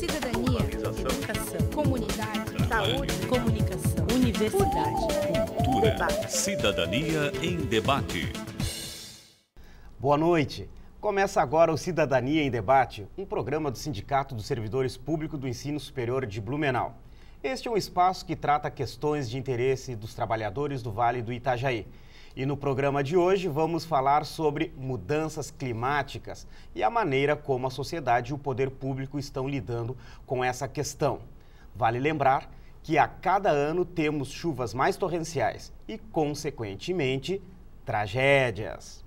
cidadania, educação, comunidade, saúde, comunicação, universidade, cultura, debate. cidadania em debate. Boa noite. Começa agora o Cidadania em Debate, um programa do Sindicato dos Servidores Públicos do Ensino Superior de Blumenau. Este é um espaço que trata questões de interesse dos trabalhadores do Vale do Itajaí. E no programa de hoje vamos falar sobre mudanças climáticas e a maneira como a sociedade e o poder público estão lidando com essa questão. Vale lembrar que a cada ano temos chuvas mais torrenciais e, consequentemente, tragédias.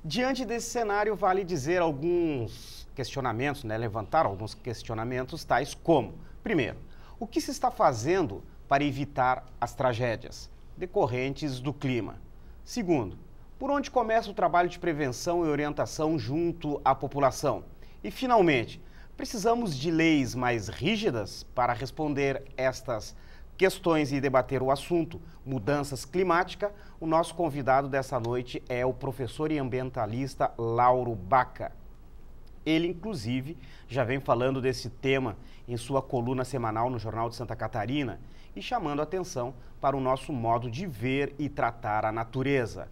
Diante desse cenário, vale dizer alguns questionamentos, levantar alguns questionamentos tais como: primeiro, o que se está fazendo para evitar as tragédias decorrentes do clima? Segundo, por onde começa o trabalho de prevenção e orientação junto à população? E, finalmente, precisamos de leis mais rígidas para responder estas questões e debater o assunto mudanças climáticas. O nosso convidado dessa noite é o professor e ambientalista Lauro Baca. Ele, inclusive, já vem falando desse tema em sua coluna semanal no Jornal de Santa Catarina e chamando atenção para o nosso modo de ver e tratar a natureza.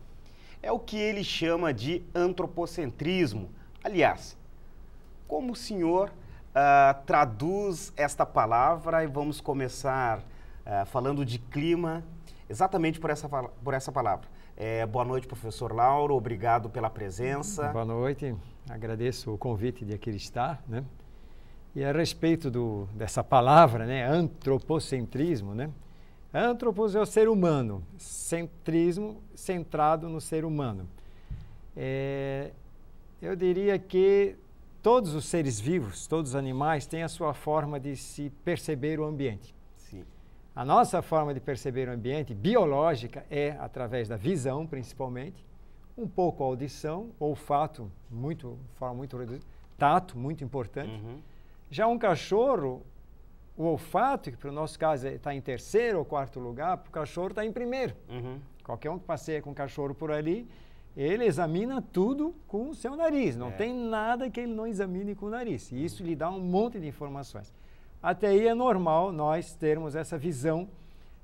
É o que ele chama de antropocentrismo. Aliás, como o senhor traduz esta palavra? E vamos começar falando de clima, exatamente por essa palavra. Boa noite, professor Lauro, obrigado pela presença. Boa noite, agradeço o convite de aqui estar, E a respeito dessa palavra, antropocentrismo, Antropos é o ser humano, centrismo, centrado no ser humano. Eu diria que todos os seres vivos, todos os animais, têm a sua forma de se perceber o ambiente. Sim. A nossa forma de perceber o ambiente biológica é através da visão, principalmente, um pouco a audição, olfato, forma muito reduzida, tato, muito importante. Uhum. Já um cachorro, o olfato, que para o nosso caso está em terceiro ou quarto lugar, para o cachorro está em primeiro. Uhum. Qualquer um que passeia com o cachorro por ali, ele examina tudo com o seu nariz. Não tem nada que ele não examine com o nariz. E isso lhe dá um monte de informações. Até aí é normal nós termos essa visão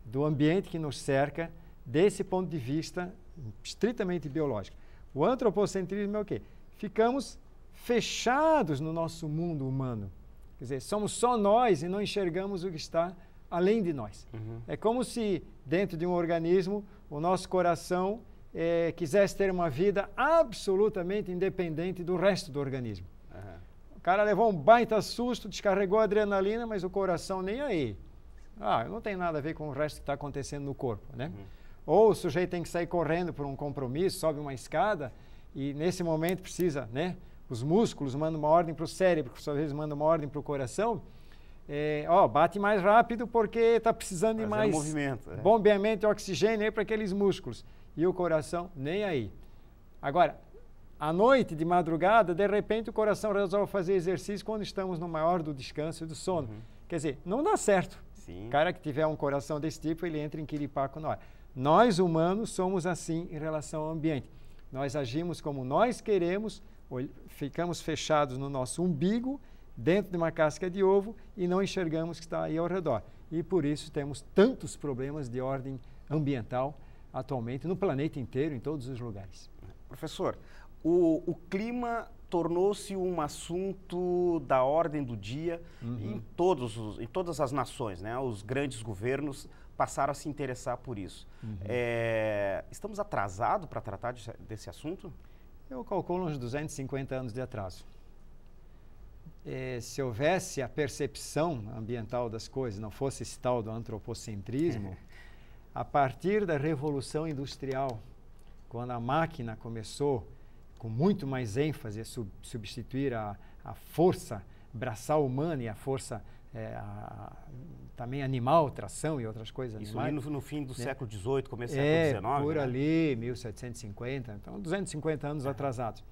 do ambiente que nos cerca, desse ponto de vista estritamente biológico. O antropocentrismo é o quê? Ficamos fechados no nosso mundo humano. Quer dizer, somos só nós e não enxergamos o que está além de nós. Uhum. É como se dentro de um organismo o nosso coração quisesse ter uma vida absolutamente independente do resto do organismo. Uhum. O cara levou um baita susto, descarregou a adrenalina, mas o coração nem aí. Não tem nada a ver com o resto que está acontecendo no corpo, Uhum. Ou o sujeito tem que sair correndo por um compromisso, sobe uma escada e nesse momento precisa, os músculos mandam uma ordem para o cérebro, que por sua vez manda uma ordem para o coração. Bate mais rápido porque está precisando de mais movimento, bombeamento de oxigênio aí para aqueles músculos. E o coração nem aí. Agora, à noite, de madrugada, de repente o coração resolve fazer exercício quando estamos no maior do descanso e do sono. Uhum. Quer dizer, não dá certo. Sim. O cara que tiver um coração desse tipo, ele entra em quiripaco na hora. Nós, humanos, somos assim em relação ao ambiente. Nós agimos como nós queremos, ficamos fechados no nosso umbigo, dentro de uma casca de ovo e não enxergamos o que está aí ao redor. E por isso temos tantos problemas de ordem ambiental atualmente no planeta inteiro, em todos os lugares. Professor, o clima tornou-se um assunto da ordem do dia em todas as nações, Os grandes governos passaram a se interessar por isso. Uhum. Estamos atrasados para tratar desse assunto? Eu calculo uns 250 anos de atraso. Se houvesse a percepção ambiental das coisas, não fosse esse tal do antropocentrismo, a partir da Revolução Industrial, quando a máquina começou com muito mais ênfase a substituir a força braçal humana e a força também animal, tração e outras coisas animais. Isso no fim do século XVIII, começo do século XIX? Por ali, 1750, então 250 anos atrasados.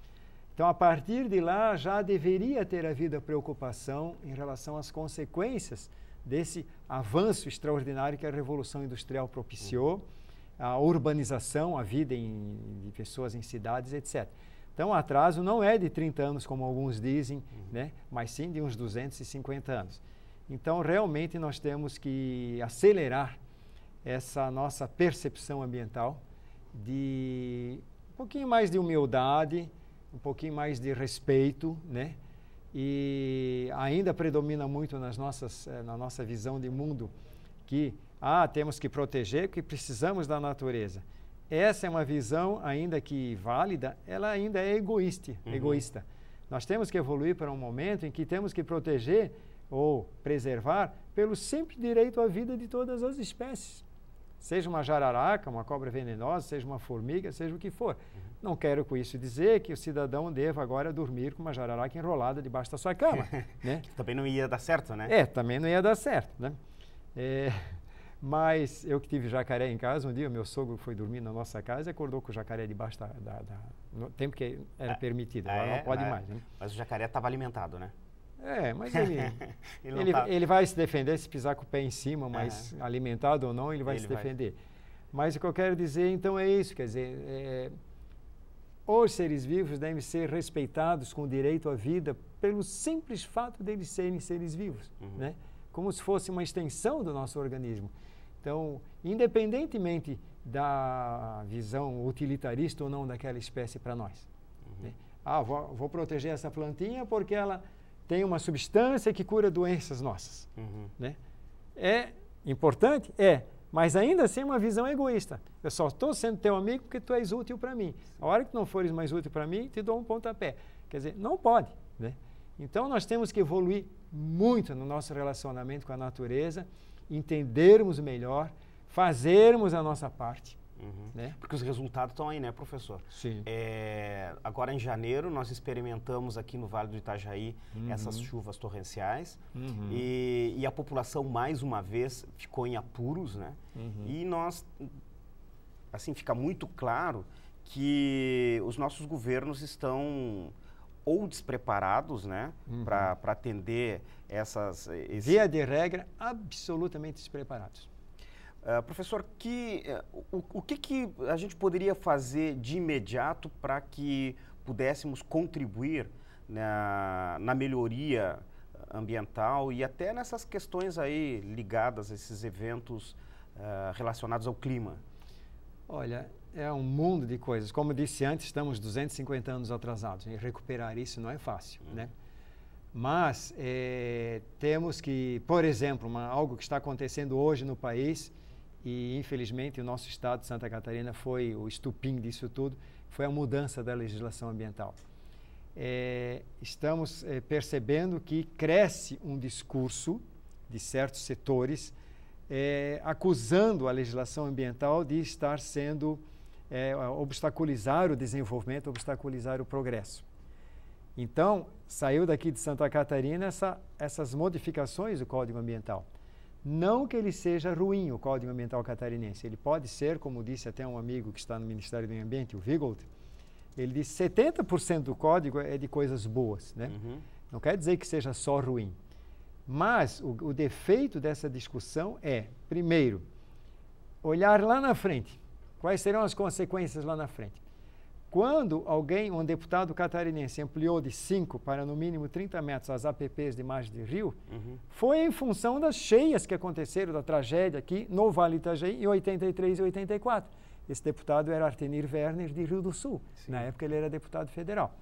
Então, a partir de lá, já deveria ter havido a preocupação em relação às consequências desse avanço extraordinário que a Revolução Industrial propiciou, a urbanização, a vida de pessoas em cidades, etc. Então, o atraso não é de 30 anos, como alguns dizem, né? Mas sim de uns 250 anos. Então, realmente, nós temos que acelerar essa nossa percepção ambiental de um pouquinho mais de humildade, um pouquinho mais de respeito, né? E ainda predomina muito na nossa visão de mundo que temos que proteger, que precisamos da natureza. Essa é uma visão, ainda que válida, ela ainda é egoísta. Nós temos que evoluir para um momento em que temos que proteger ou preservar pelo simples direito à vida de todas as espécies. Seja uma jararaca, uma cobra venenosa, seja uma formiga, seja o que for. Não quero com isso dizer que o cidadão deva agora dormir com uma jararaca enrolada debaixo da sua cama. Né? Também não ia dar certo, né? Também não ia dar certo, né? Mas eu que tive jacaré em casa, um dia meu sogro foi dormir na nossa casa e acordou com o jacaré debaixo no tempo que era permitido, agora não pode mais. Né? Mas o jacaré estava alimentado, né? Mas ele vai se defender se pisar com o pé em cima, mas alimentado ou não, ele vai se defender. Mas o que eu quero dizer, então, é isso, quer dizer, os seres vivos devem ser respeitados com direito à vida pelo simples fato de eles serem seres vivos, né? Como se fosse uma extensão do nosso organismo. Então, independentemente da visão utilitarista ou não daquela espécie para nós. Né? Vou proteger essa plantinha porque ela tem uma substância que cura doenças nossas. Né? É importante? Mas ainda assim é uma visão egoísta. Eu só estou sendo teu amigo porque tu és útil para mim. A hora que não fores mais útil para mim, te dou um pontapé. Quer dizer, não pode. Né? Então, nós temos que evoluir muito no nosso relacionamento com a natureza, entendermos melhor, fazermos a nossa parte. Né? Porque os resultados estão aí, né, professor? Sim. Agora, em janeiro, nós experimentamos aqui no Vale do Itajaí essas chuvas torrenciais e a população, mais uma vez, ficou em apuros, né? E nós, assim, fica muito claro que os nossos governos estão ou despreparados, né, para atender via de regra, absolutamente despreparados. Professor, o que a gente poderia fazer de imediato para que pudéssemos contribuir na melhoria ambiental e até nessas questões aí ligadas a esses eventos relacionados ao clima? Olha, é um mundo de coisas. Como disse antes, estamos 250 anos atrasados. E recuperar isso não é fácil, né? Mas temos que, por exemplo, algo que está acontecendo hoje no país, e infelizmente o nosso estado de Santa Catarina foi o estupim disso tudo, foi a mudança da legislação ambiental. Estamos percebendo que cresce um discurso de certos setores acusando a legislação ambiental de estar sendo obstaculizar o desenvolvimento, obstaculizar o progresso. Então, saiu daqui de Santa Catarina essas modificações do Código Ambiental. Não que ele seja ruim, o Código Ambiental catarinense. Ele pode ser, como disse até um amigo que está no Ministério do Meio Ambiente, o Vigold, ele disse 70% do código é de coisas boas, né? Não quer dizer que seja só ruim. Mas o defeito dessa discussão é, primeiro, olhar lá na frente. Quais serão as consequências lá na frente? Quando um deputado catarinense ampliou de 5 para no mínimo 30 metros as APPs de margem de rio, foi em função das cheias que aconteceram, da tragédia aqui no Vale do Itajaí em 83 e 84. Esse deputado era Artenir Werner de Rio do Sul. Sim. Na época ele era deputado federal.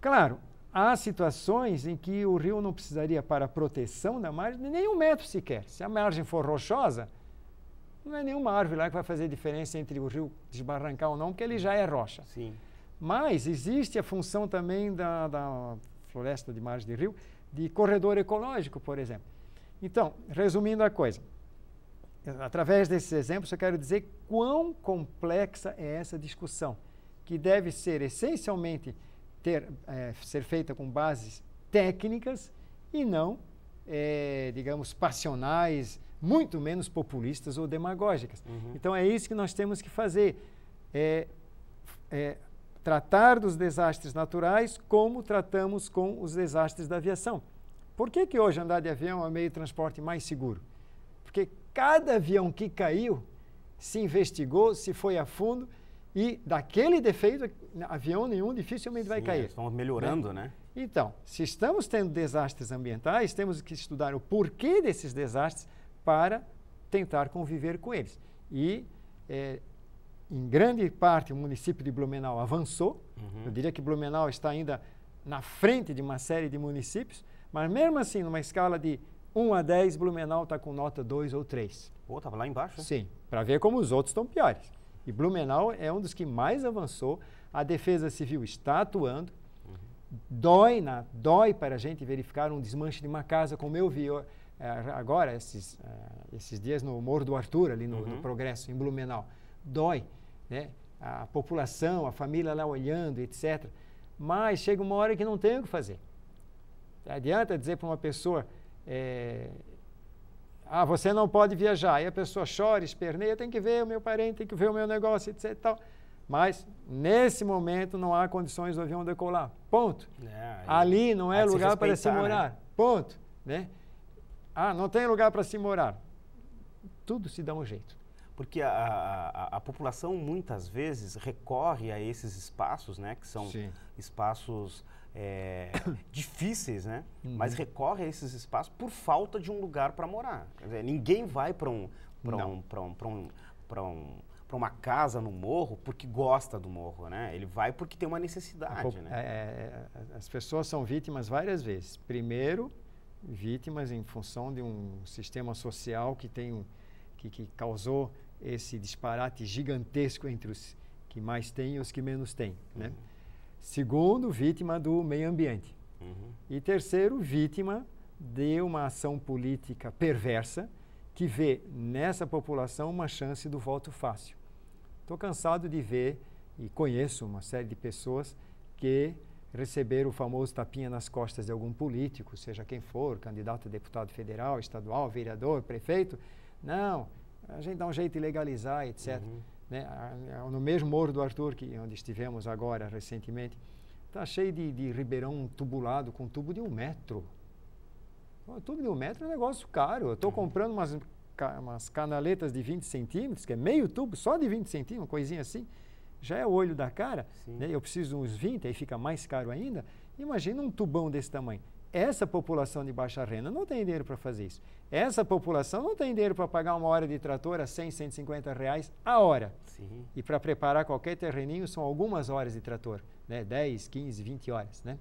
Claro, há situações em que o rio não precisaria para a proteção da margem de nem 1 metro sequer. Se a margem for rochosa, não é nenhuma árvore lá que vai fazer diferença entre o rio desbarrancar ou não, porque ele já é rocha. Sim. Mas existe a função também da floresta de margem de rio, de corredor ecológico, por exemplo. Então, resumindo a coisa, através desses exemplos eu quero dizer quão complexa é essa discussão, que deve ser essencialmente ser feita com bases técnicas e não, digamos, passionais, muito menos populistas ou demagógicas. Então, é isso que nós temos que fazer, tratar dos desastres naturais como tratamos com os desastres da aviação. Por que hoje andar de avião é o meio de transporte mais seguro? Porque cada avião que caiu, se investigou, se foi a fundo e daquele defeito, avião nenhum dificilmente vai cair. Estamos melhorando, né? Então, se estamos tendo desastres ambientais, temos que estudar o porquê desses desastres para tentar conviver com eles. E, em grande parte, o município de Blumenau avançou. Eu diria que Blumenau está ainda na frente de uma série de municípios, mas mesmo assim, numa escala de 1 a 10, Blumenau está com nota 2 ou 3. Pô, estava lá embaixo? Sim, para ver como os outros estão piores. E Blumenau é um dos que mais avançou. A Defesa Civil está atuando. Dói para a gente verificar um desmanche de uma casa, como eu vi agora, esses dias no Morro do Arthur, ali no Progresso, em Blumenau. Dói, né? A população, a família lá olhando, etc. Mas chega uma hora que não tem o que fazer. Adianta dizer para uma pessoa, você não pode viajar. Aí a pessoa chora, esperneia, tem que ver o meu parente, tem que ver o meu negócio, etc. Tal. Mas, nesse momento, não há condições do avião decolar. Ponto. Ali não é lugar para se morar. Né? Ponto. Né? Não tem lugar para se morar. Tudo se dá um jeito. Porque a população, muitas vezes, recorre a esses espaços, né? Que são espaços difíceis, né? Mas recorre a esses espaços por falta de um lugar para morar. Quer dizer, ninguém vai para uma casa no morro porque gosta do morro, né? Ele vai porque tem uma necessidade, né? As pessoas são vítimas várias vezes. Primeiro, vítimas em função de um sistema social que causou esse disparate gigantesco entre os que mais têm e os que menos têm, né? Segundo, vítima do meio ambiente. E terceiro, vítima de uma ação política perversa que vê nessa população uma chance do voto fácil. Estou cansado de ver e conheço uma série de pessoas que receberam o famoso tapinha nas costas de algum político, seja quem for, candidato a deputado federal, estadual, vereador, prefeito. Não, a gente dá um jeito de legalizar, etc. Né? No mesmo Morro do Arthur, onde estivemos agora recentemente, está cheio de ribeirão tubulado com tubo de 1 metro. O tubo de 1 metro é um negócio caro. Eu estou comprando umas canaletas de 20 centímetros, que é meio tubo, só de 20 centímetros, uma coisinha assim, já é o olho da cara. Né? Eu preciso de uns 20, aí fica mais caro ainda. Imagina um tubão desse tamanho. Essa população de baixa renda não tem dinheiro para fazer isso. Essa população não tem dinheiro para pagar uma hora de trator a 100, 150 reais a hora. E para preparar qualquer terreninho são algumas horas de trator, né? 10, 15, 20 horas. Né?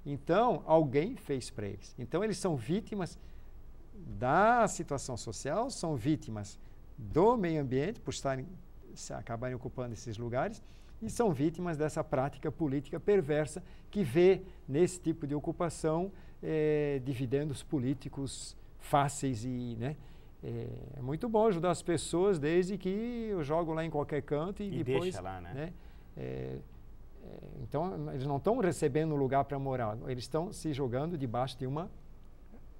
Então, alguém fez para eles. Então, eles são vítimas da situação social, são vítimas do meio ambiente, por acabarem ocupando esses lugares, e são vítimas dessa prática política perversa que vê nesse tipo de ocupação dividendos políticos fáceis e, né, é muito bom ajudar as pessoas desde que eu jogo lá em qualquer canto e depois deixa lá, né? Então eles não estão recebendo lugar para morar, eles estão se jogando debaixo de uma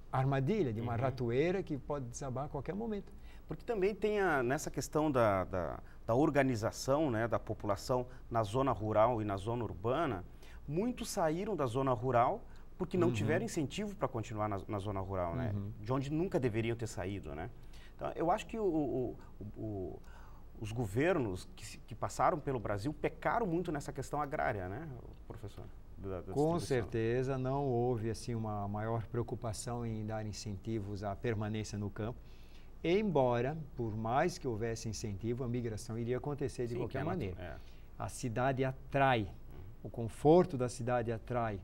armadilha, de uma ratoeira que pode desabar a qualquer momento. Porque também tem nessa questão da organização, né, da população na zona rural e na zona urbana, muitos saíram da zona rural porque não tiveram incentivo para continuar na zona rural, né? De onde nunca deveriam ter saído, né? Então, eu acho que os governos que passaram pelo Brasil pecaram muito nessa questão agrária, né, professor? Com certeza não houve assim uma maior preocupação em dar incentivos à permanência no campo. Embora, por mais que houvesse incentivo, a migração iria acontecer de qualquer maneira. A cidade atrai, o conforto da cidade atrai,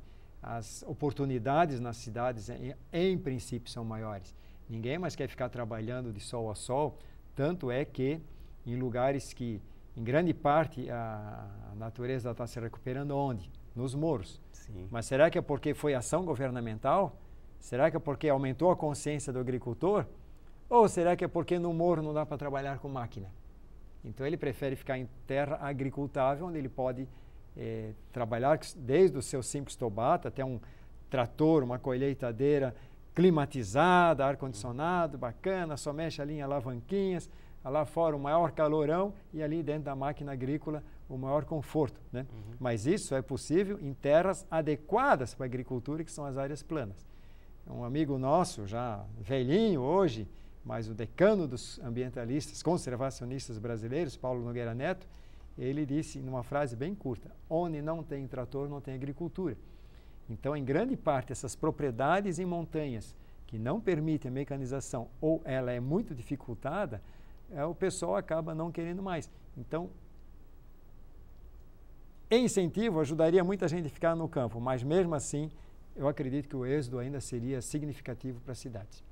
as oportunidades nas cidades, em princípio, são maiores. Ninguém mais quer ficar trabalhando de sol a sol, tanto é que em lugares que, em grande parte, a natureza está se recuperando onde? Nos morros. Mas será que é porque foi ação governamental? Será que é porque aumentou a consciência do agricultor? Ou será que é porque no morro não dá para trabalhar com máquina? Então ele prefere ficar em terra agricultável, onde ele pode trabalhar desde o seu simples tobata até um trator, uma colheitadeira climatizada, ar-condicionado, bacana, só mexe ali em alavanquinhas, lá fora o maior calorão e ali dentro da máquina agrícola o maior conforto, né? Mas isso é possível em terras adequadas para a agricultura, que são as áreas planas. Um amigo nosso, já velhinho hoje, mas o decano dos ambientalistas conservacionistas brasileiros, Paulo Nogueira Neto, ele disse numa frase bem curta: onde não tem trator, não tem agricultura. Então, em grande parte, essas propriedades em montanhas que não permitem a mecanização ou ela é muito dificultada, o pessoal acaba não querendo mais. Então, em incentivo, ajudaria muita gente a ficar no campo, mas mesmo assim, eu acredito que o êxodo ainda seria significativo para as cidades.